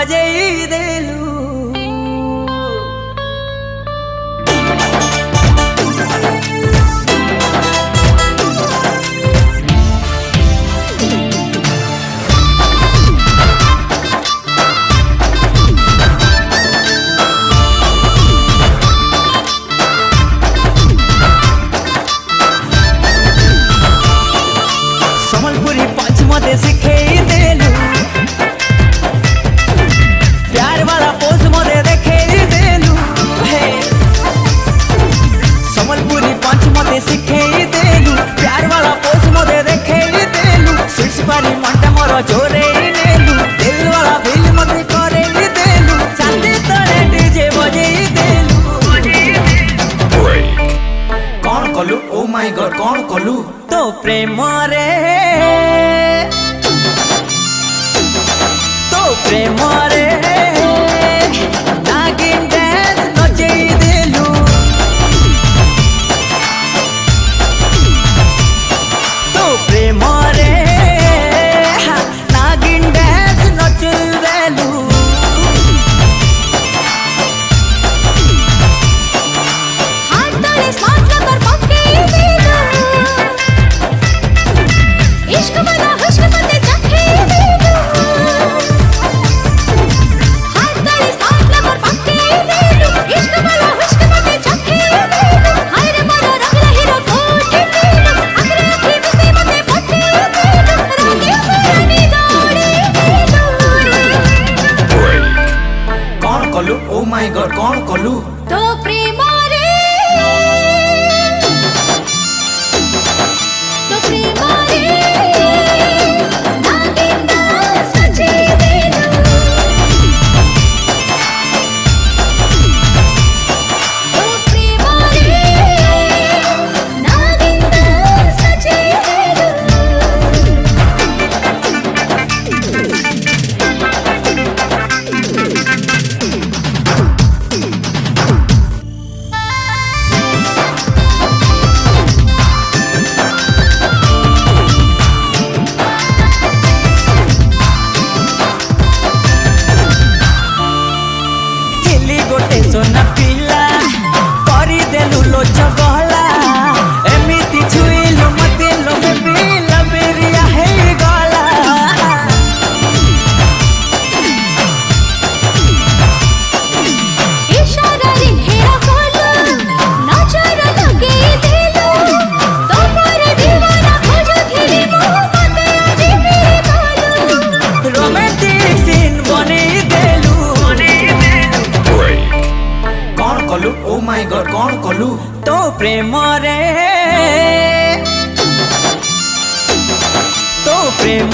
बजेई देलू। संबलपुरी पंच मते सिखेई देलू, प्यार वाला पोज मते देखेई देलू। संबलपुरी पंच मते सिखेई देलू, प्यार वाला पोज मते देखेई देलू। सिक्स पारी मंटा मोर जोरेई नेलू, दिल वाला बिल मते करेई देलू। चांदी तळे डीजे बजेई देलू। कौन कलु? ओ माय गॉड कौन कलु? तो प्रेम रे, तो प्रेम रे नागिन डांस नचेई देलू। तो प्रेम रे नागिन डांस नचेई देलू। हाथ तले स्मार्ट लवर पक्के देलू, इश्क वाला हुस्न मते चखे देलू। हाथ तले स्मार्ट लवर पक्के देलू, इश्क वाला हुस्न मते चखे देलू। हाय रे मोर रंगला हीरो कोटे देलू, अगरे अखी बिसे मते पट्टे देलू। रंगे पुरानी दौड़े देलू। कौन कलु? ओ माय गॉड कौन कलु? तो प्रेम रे, तो प्रेम रे नागिन डांस नचेई देलू। तो प्रेम रे नागिन डांस नचेई देलू। थिली गोटे सोना पिला करी देलू लोच गहला। एमिति छुइलू मते लोमे पिला बेरिया हे गला। इशारा रे घेरा खोलो, नजर लगे देलू। तो मोर दीवाना खोजो थिली मुँह मते आजे मेरे बोलू। रोमांटिक सीन बनेई देलू। कौन कलु? ओ माय गॉड कौन कलु? तो प्रेम रे, तो प्रेम